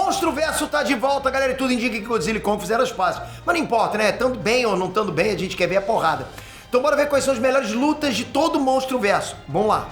Monstro Verso tá de volta, galera, e tudo indica que Godzilla e Kong fizeram as pazes. Mas não importa, né? Tanto bem ou não tanto bem, a gente quer ver a porrada. Então bora ver quais são as melhores lutas de todo o Monstro Verso. Vamos lá.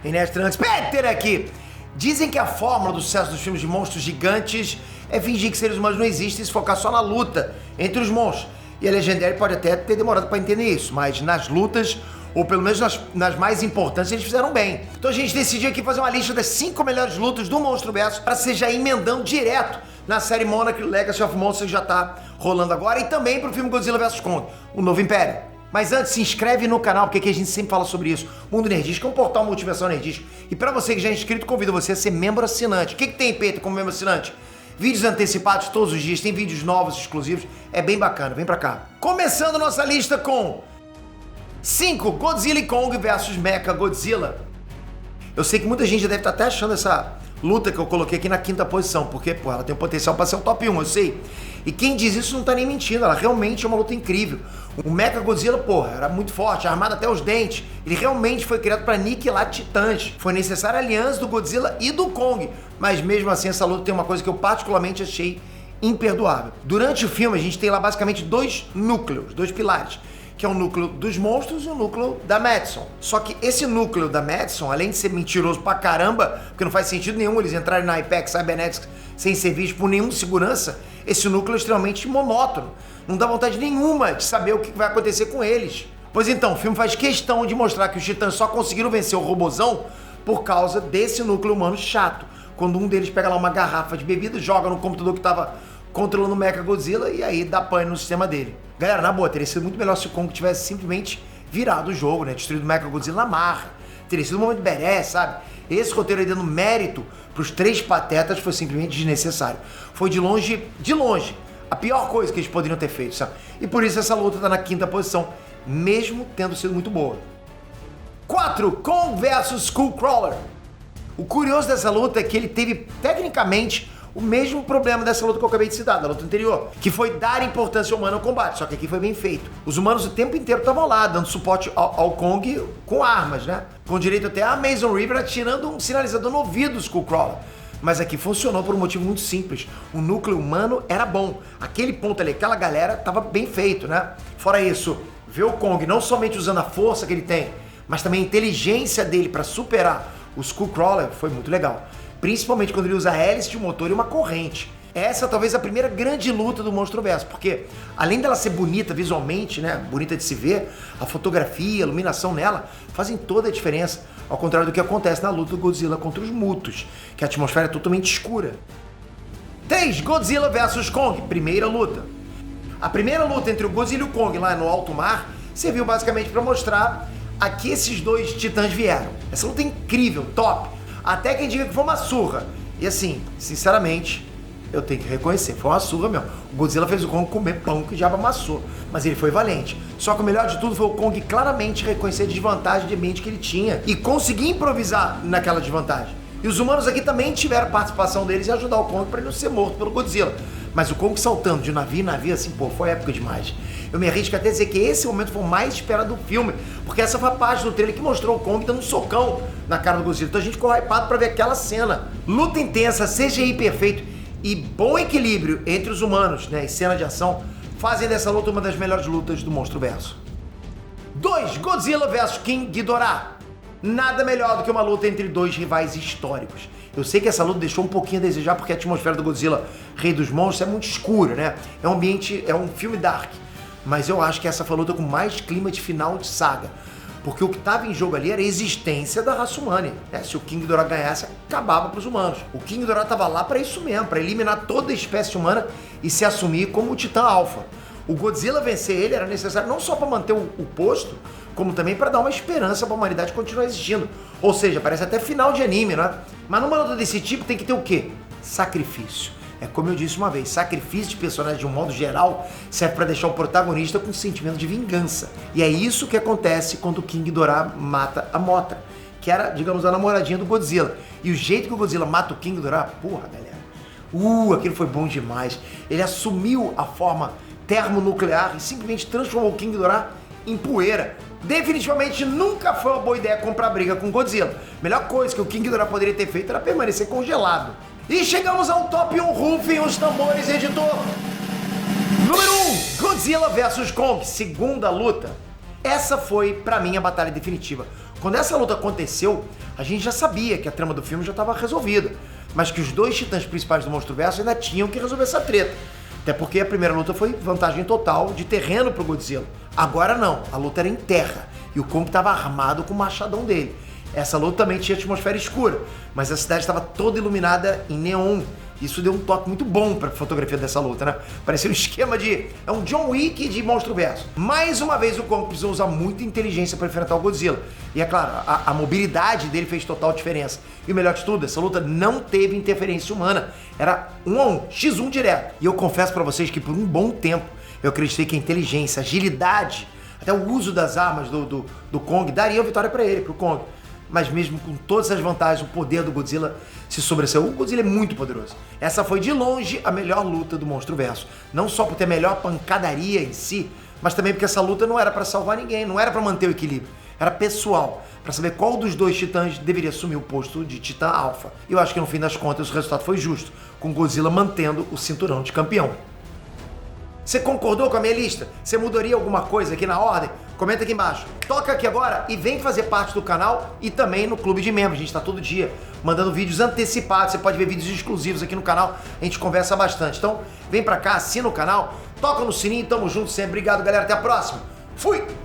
Inés Trunks, Peter aqui! Dizem que a fórmula do sucesso dos filmes de monstros gigantes é fingir que seres humanos não existem e se focar só na luta entre os monstros. E a Legendary pode até ter demorado para entender isso, mas nas lutas, ou pelo menos nas mais importantes, eles fizeram bem. Então a gente decidiu aqui fazer uma lista das 5 melhores lutas do Monstro-Verso para você já ir emendando direto na série Monarch Legacy of Monsters que já tá rolando agora e também pro filme Godzilla vs Kong, o Novo Império. Mas antes, se inscreve no canal, porque aqui a gente sempre fala sobre isso. Mundo Nerdístico é um portal multiversal nerdístico. E para você que já é inscrito, convido você a ser membro assinante. O que tem, Peter, como membro assinante? Vídeos antecipados todos os dias, tem vídeos novos, exclusivos. É bem bacana, vem pra cá. Começando nossa lista com 5, Godzilla e Kong versus Mechagodzilla. Eu sei que muita gente já deve estar até achando essa luta que eu coloquei aqui na 5ª posição, porque, pô, ela tem o potencial para ser o top 1, eu sei. E quem diz isso não tá nem mentindo, ela realmente é uma luta incrível. O Mechagodzilla, porra, era muito forte, armado até os dentes. Ele realmente foi criado para aniquilar titãs. Foi necessária a aliança do Godzilla e do Kong. Mas mesmo assim, essa luta tem uma coisa que eu particularmente achei imperdoável. Durante o filme, a gente tem lá basicamente 2 núcleos, 2 pilares, que é o núcleo dos monstros e o núcleo da Madison. Só que esse núcleo da Madison, além de ser mentiroso pra caramba, porque não faz sentido nenhum eles entrarem na Apex Cybernetics sem ser vistos por nenhum segurança, esse núcleo é extremamente monótono. Não dá vontade nenhuma de saber o que vai acontecer com eles. Pois então, o filme faz questão de mostrar que os titãs só conseguiram vencer o robozão por causa desse núcleo humano chato. Quando um deles pega lá uma garrafa de bebida, joga no computador que tava controlando o Mechagodzilla e aí dá pane no sistema dele. Galera, na boa, teria sido muito melhor se o Kong tivesse simplesmente virado o jogo, né? Destruído o Mechagodzilla na marra. Teria sido um momento badass, sabe? Esse roteiro aí dando mérito pros 3 patetas foi simplesmente desnecessário. Foi de longe, a pior coisa que eles poderiam ter feito, sabe? E por isso essa luta tá na 5ª posição, mesmo tendo sido muito boa. 4, Kong vs Skullcrawler. O curioso dessa luta é que ele teve, tecnicamente, o mesmo problema dessa luta que eu acabei de citar, da luta anterior, que foi dar importância humana ao combate, só que aqui foi bem feito. Os humanos o tempo inteiro estavam lá, dando suporte ao Kong com armas, né? Com direito até a Mason River atirando um sinalizador no ouvido do Skullcrawler. Mas aqui funcionou por um motivo muito simples. O núcleo humano era bom. Aquele ponto ali, aquela galera, tava bem feito, né? Fora isso, ver o Kong não somente usando a força que ele tem, mas também a inteligência dele para superar o Skullcrawler foi muito legal. Principalmente quando ele usa a hélice de um motor e uma corrente. Essa é talvez a primeira grande luta do Monstro-Verso, porque além dela ser bonita visualmente, né, bonita de se ver, a fotografia, a iluminação nela fazem toda a diferença, ao contrário do que acontece na luta do Godzilla contra os Mutos, que a atmosfera é totalmente escura. 3, Godzilla vs Kong, primeira luta. A primeira luta entre o Godzilla e o Kong lá no alto mar serviu basicamente para mostrar a que esses 2 titãs vieram. Essa luta é incrível, top. Até quem diga que foi uma surra. E assim, sinceramente, eu tenho que reconhecer, foi uma surra mesmo. O Godzilla fez o Kong comer pão que o diabo amassou, mas ele foi valente. Só que o melhor de tudo foi o Kong claramente reconhecer a desvantagem de mente que ele tinha e conseguir improvisar naquela desvantagem. E os humanos aqui também tiveram participação deles e ajudar o Kong para ele não ser morto pelo Godzilla. Mas o Kong saltando de navio em navio, assim, pô, foi épico demais. Eu me arrisco até dizer que esse momento foi o mais esperado do filme, porque essa foi a parte do trailer que mostrou o Kong dando um socão na cara do Godzilla. Então a gente ficou hypado pra ver aquela cena. Luta intensa, CGI perfeito e bom equilíbrio entre os humanos, né, e cena de ação, fazem dessa luta uma das melhores lutas do Monstro-Verso. 2, Godzilla vs King Ghidorah. Nada melhor do que uma luta entre 2 rivais históricos. Eu sei que essa luta deixou um pouquinho a desejar porque a atmosfera do Godzilla, Rei dos Monstros, é muito escura, né? É um ambiente, é um filme dark. Mas eu acho que essa foi a luta com mais clima de final de saga. Porque o que estava em jogo ali era a existência da raça humana, né? Se o King Ghidorah ganhasse, acabava para os humanos. O King Ghidorah estava lá para isso mesmo, para eliminar toda a espécie humana e se assumir como o Titã Alpha. O Godzilla vencer ele era necessário não só para manter o posto, como também para dar uma esperança para a humanidade continuar existindo. Ou seja, parece até final de anime, né? Mas numa luta desse tipo tem que ter o quê? Sacrifício. É como eu disse uma vez, sacrifício de personagens de um modo geral serve para deixar o protagonista com um sentimento de vingança. E é isso que acontece quando o King Ghidorah mata a Mothra, que era, digamos, a namoradinha do Godzilla. E o jeito que o Godzilla mata o King Ghidorah, porra, galera, aquilo foi bom demais. Ele assumiu a forma termonuclear e simplesmente transformou o King Ghidorah em poeira. Definitivamente nunca foi uma boa ideia comprar briga com Godzilla. Melhor coisa que o King Ghidorah poderia ter feito era permanecer congelado. E chegamos ao top 1, rufem os tambores, editor. Número 1, Godzilla vs Kong, segunda luta. Essa foi, pra mim, a batalha definitiva. Quando essa luta aconteceu, a gente já sabia que a trama do filme já estava resolvida, mas que os dois titãs principais do Monstruverso ainda tinham que resolver essa treta. Até porque a primeira luta foi vantagem total de terreno pro Godzilla. Agora não, a luta era em terra e o Kong estava armado com o machadão dele. Essa luta também tinha atmosfera escura, mas a cidade estava toda iluminada em neon. Isso deu um toque muito bom pra fotografia dessa luta, né? Parecia um esquema de... é um John Wick de Monstruverso. Mais uma vez o Kong precisou usar muita inteligência para enfrentar o Godzilla. E é claro, a mobilidade dele fez total diferença. E o melhor de tudo, essa luta não teve interferência humana. Era 1-1, X1 direto. E eu confesso pra vocês que por um bom tempo eu acreditei que a inteligência, a agilidade, até o uso das armas do Kong daria a vitória pra ele, pro Kong. Mas mesmo com todas essas vantagens, o poder do Godzilla se sobressaiu. O Godzilla é muito poderoso. Essa foi de longe a melhor luta do Monstruverso. Não só por ter a melhor pancadaria em si, mas também porque essa luta não era pra salvar ninguém, não era pra manter o equilíbrio. Era pessoal, pra saber qual dos dois titãs deveria assumir o posto de Titã Alpha. E eu acho que no fim das contas o resultado foi justo, com Godzilla mantendo o cinturão de campeão. Você concordou com a minha lista? Você mudaria alguma coisa aqui na ordem? Comenta aqui embaixo. Toca aqui agora e vem fazer parte do canal e também no clube de membros. A gente está todo dia mandando vídeos antecipados. Você pode ver vídeos exclusivos aqui no canal. A gente conversa bastante. Então, vem pra cá, assina o canal, toca no sininho. Tamo junto sempre. Obrigado, galera. Até a próxima. Fui!